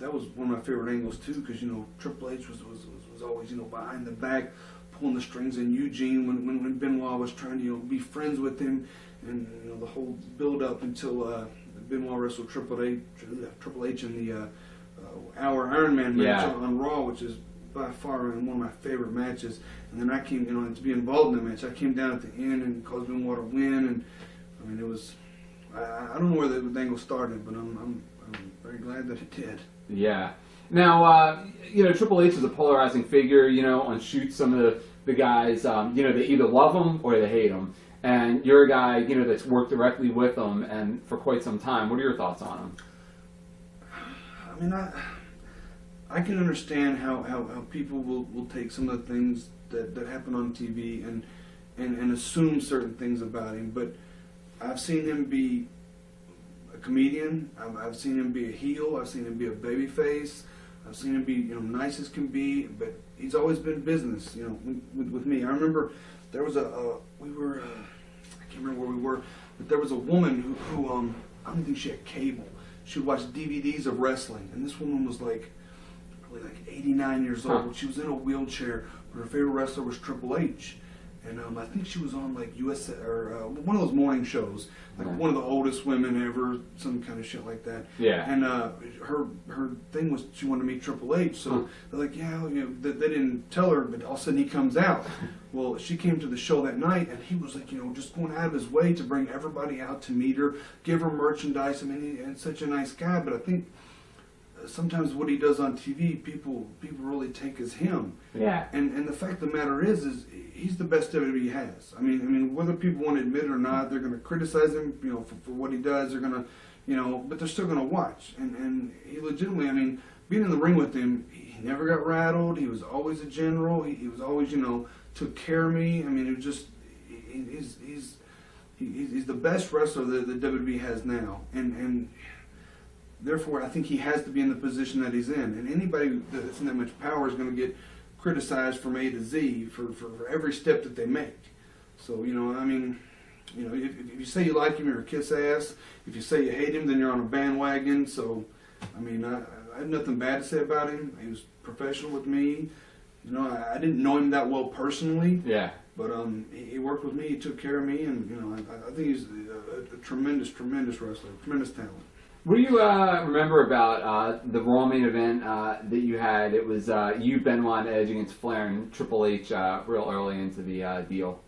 that was one of my favorite angles too, because Triple H was always behind the back, pulling the strings in Eugene when Benoit was trying to be friends with him, and the whole build up until Benoit wrestled Triple H in the Hour Iron Man match on Raw, which is by far one of my favorite matches. And then I came, to be involved in the match. I came down at the end and caused Benoit to win, and I mean it was. I don't know where the angle started, but I'm very glad that it did. Yeah. Now, Triple H is a polarizing figure. On shoots, some of the guys, they either love him or they hate him. And you're a guy, that's worked directly with him and for quite some time. What are your thoughts on him? I mean, I can understand how people will take some of the things that happen on TV and assume certain things about him. But I've seen him be a comedian. I've seen him be a heel. I've seen him be a babyface. I've seen him be nice as can be. But he's always been business. With me. I remember there was we were I can't remember where we were, but there was a woman who I don't think she had cable. She would watch DVDs of wrestling, and this woman was probably 89 years old. She was in a wheelchair, but her favorite wrestler was Triple H. And I think she was on USA or one of those morning shows, one of the oldest women ever, some kind of shit like that. Yeah. And her thing was she wanted to meet Triple H, so they're like, they didn't tell her, but all of a sudden he comes out. Well, she came to the show that night, and he was just going out of his way to bring everybody out to meet her, give her merchandise. I mean, he's such a nice guy, but I think sometimes what he does on TV, people really take as him. Yeah. And the fact of the matter is he's the best WWE has. I mean, whether people want to admit it or not, they're going to criticize him, for what he does. They're going to, but they're still going to watch. And he legitimately, I mean, being in the ring with him, he never got rattled. He was always a general. He was always, took care of me. I mean, it was just, he's the best wrestler that WWE has now. And therefore, I think he has to be in the position that he's in. And anybody that's in that much power is going to get criticized from A to Z for every step that they make. So, if you say you like him, you're a kiss ass. If you say you hate him, then you're on a bandwagon. So, I mean, I have nothing bad to say about him. He was professional with me. I didn't know him that well personally. Yeah. But he worked with me. He took care of me, and I think he's a tremendous wrestler, tremendous talent. What do you remember about the Raw main event that you had? It was you, Benoit, and Edge against Flair and Triple H real early into the deal.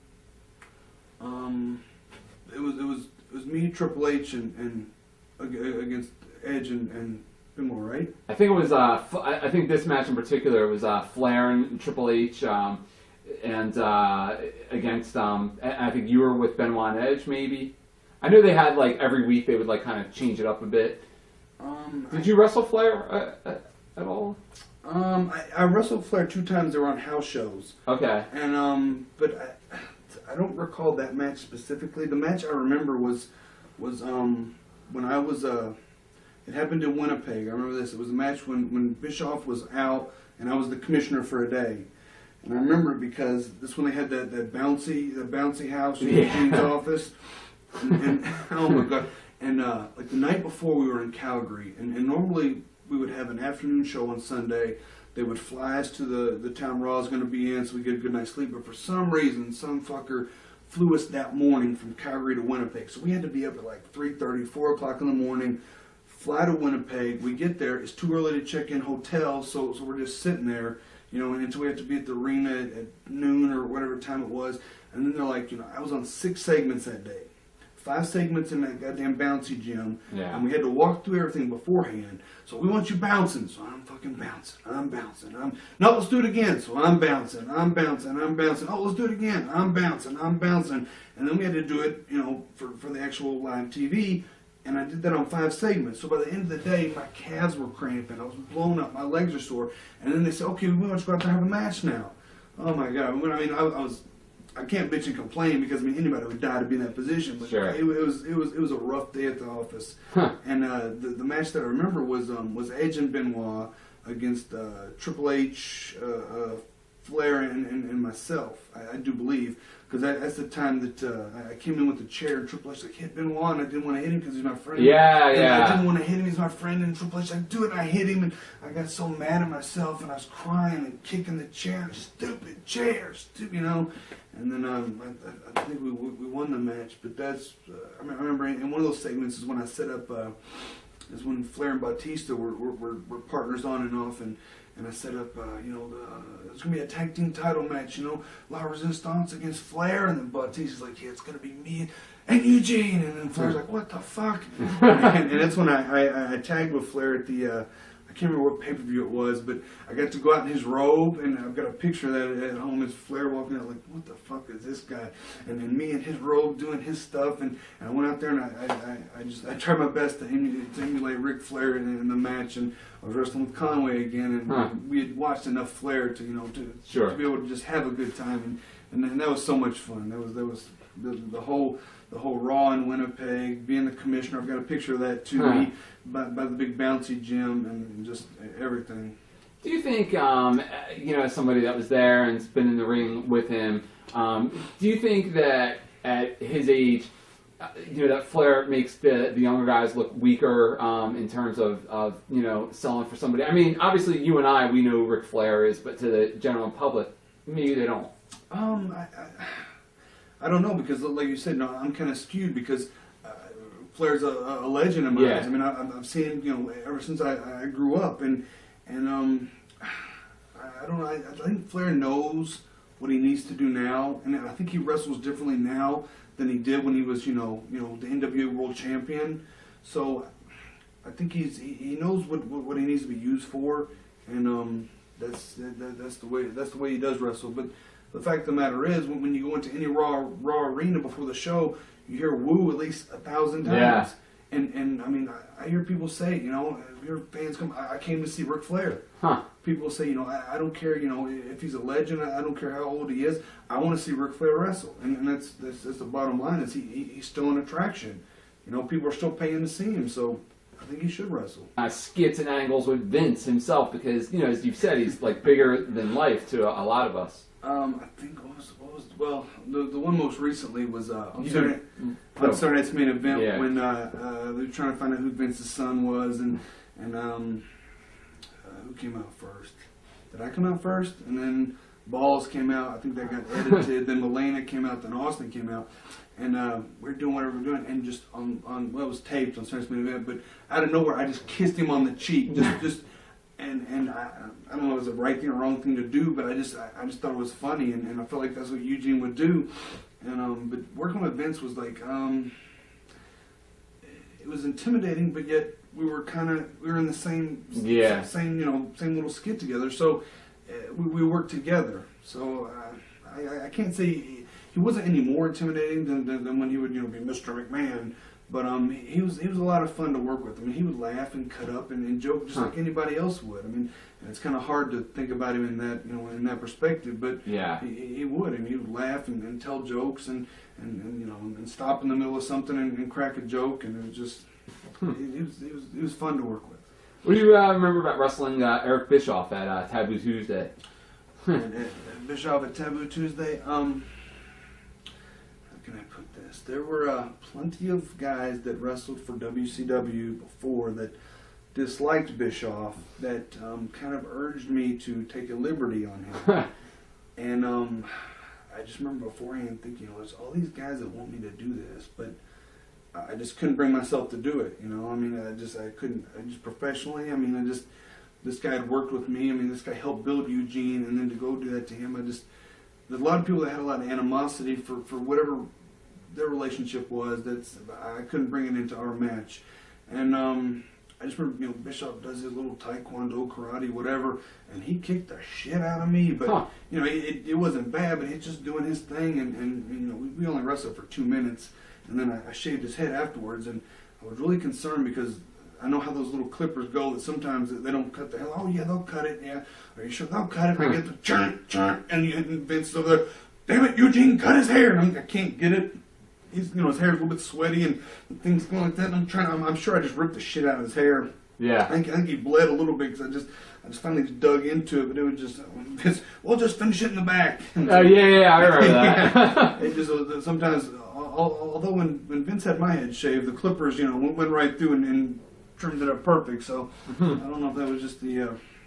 It was me, Triple H, and against Edge and Benoit, right? I think it was. I think this match in particular was Flair and Triple H, and against. I think you were with Benoit and Edge, maybe. I know they had every week they would kind of change it up a bit. Did you wrestle Flair at all? I wrestled Flair 2 times. They were on house shows. Okay. And but I don't recall that match specifically. The match I remember was when I was it happened in Winnipeg. I remember this. It was a match when Bischoff was out and I was the commissioner for a day. And I remember it because this when they had that bouncy house in Eugene's office. And oh my god! And the night before we were in Calgary, and normally we would have an afternoon show on Sunday. They would fly us to the town Raw is going to be in, so we get a good night's sleep. But for some reason, some fucker flew us that morning from Calgary to Winnipeg. So we had to be up at 3:30, 4 o'clock in the morning. Fly to Winnipeg. We get there. It's too early to check in hotels, so we're just sitting there, and until we have to be at the arena at noon or whatever time it was. And then they're like, I was on 6 segments that day. 5 segments in that goddamn bouncy gym, and we had to walk through everything beforehand. So we want you bouncing, so I'm fucking bouncing. I'm bouncing. No, let's do it again. So I'm bouncing. I'm bouncing. I'm bouncing. Oh, let's do it again. I'm bouncing. I'm bouncing. And then we had to do it, for the actual live TV. And I did that on 5 segments. So by the end of the day, my calves were cramping. I was blown up. My legs are sore. And then they said, okay, we want you to go out there and have a match now. Oh my god. I can't bitch and complain because anybody would die to be in that position. But sure. it was a rough day at the office. And the match that I remember was Edge and Benoit against Triple H, Flair and myself. I do believe, because that's the time that I came in with the chair, and Triple H like hit Benoit, and I didn't want to hit him because he's my friend. Yeah, and yeah. I didn't want to hit him; he's my friend. And Triple H like, do it, and I hit him, and I got so mad at myself, and I was crying and kicking the chair, stupid chair, stupid, you know. And then I think we won the match, but that's I remember in one of those segments is when I set up. Is when Flair and Batista were partners on and off, and I set up, it's going to be a tag team title match, La Resistance against Flair, and then Batista's like, yeah, it's going to be me and Eugene, and then Flair's like, what the fuck? and that's when I tagged with Flair at the, I can't remember what pay-per-view it was, but I got to go out in his robe, and I've got a picture of that at home. It's Flair walking out like, what the fuck is this guy? And then me in his robe doing his stuff, and I went out there and I tried my best to emulate Ric Flair in the match, and I was wrestling with Conway again, and we had watched enough Flair to be able to just have a good time, and that was so much fun. That was the whole Raw in Winnipeg, being the commissioner. I've got a picture of that too. By the big bouncy gym and just everything. Do you think, as somebody that was there and's been in the ring with him, do you think that at his age, that Flair makes the younger guys look weaker in terms of selling for somebody? I mean, obviously you and I, we know who Ric Flair is, but to the general public, maybe they don't. I don't know, because like you said, no, I'm kind of skewed because Flair's a legend in my eyes. I mean, I've seen him, ever since I grew up, and I don't know. I think Flair knows what he needs to do now, and I think he wrestles differently now than he did when he was, the NWA World Champion. So I think he knows what he needs to be used for, and that's the way he does wrestle. But the fact of the matter is, when you go into any Raw arena before the show, you hear "woo" at least 1,000 times. Yeah. And I mean, I hear people say, your fans come. I came to see Ric Flair. Huh. People say, I don't care, if he's a legend. I don't care how old he is. I want to see Ric Flair wrestle, and that's the bottom line. Is he's still an attraction. People are still paying to see him, so I think he should wrestle. Skits and angles with Vince himself, because as you've said, he's like bigger than life to a lot of us. I think the one most recently was on Saturday Night's Main Event when they were trying to find out who Vince's son was, and who came out first? Did I come out first? And then Balls came out. I think that got edited. Then Milena came out. Then Austin came out. And we're doing whatever we're doing, and just it was taped on Saturday's Main Event, but out of nowhere, I just kissed him on the cheek, and I don't know if it was the right thing or wrong thing to do, but I just thought it was funny, and I felt like that's what Eugene would do, and but working with Vince was like, it was intimidating, but yet we were in the same little skit together, so we worked together, so I can't say he wasn't any more intimidating than when he would be Mr. McMahon. But he was a lot of fun to work with. I mean, he would laugh and cut up and joke just like anybody else would. I mean, and it's kind of hard to think about him in that in that perspective. But he would. I mean, he would laugh and tell jokes and stop in the middle of something and crack a joke. And it was just he was fun to work with. What do you remember about wrestling Eric Bischoff at Taboo Tuesday? Bischoff at Taboo Tuesday. Can I put this? There were plenty of guys that wrestled for WCW before that disliked Bischoff that kind of urged me to take a liberty on him. And I just remember beforehand thinking, there's all these guys that want me to do this, but I just couldn't bring myself to do it. I mean, I couldn't. I just professionally. I mean, this guy had worked with me. I mean, this guy helped build Eugene, and then to go do that to him, there's a lot of people that had a lot of animosity for whatever their relationship was. I couldn't bring it into our match, and I just remember Bischoff does his little taekwondo, karate, whatever, and he kicked the shit out of me. But it wasn't bad, but he's just doing his thing, and we only wrestled for 2 minutes, and then I shaved his head afterwards, and I was really concerned because I know how those little clippers go, that sometimes they don't cut the hell. Oh yeah, they'll cut it. Yeah, are you sure they'll cut it? I get the churn, and Vince over there. Damn it, Eugene, cut his hair. And I can't get it. He's his hair's a little bit sweaty and things going like that. And I'm sure I just ripped the shit out of his hair. Yeah. I think he bled a little bit because I just finally dug into it, but it was just, we'll just finish it in the back. Oh yeah, I remember that. Yeah. It just sometimes, although when Vince had my head shaved, the clippers, went right through and trimmed it up perfect. So I don't know if that was just the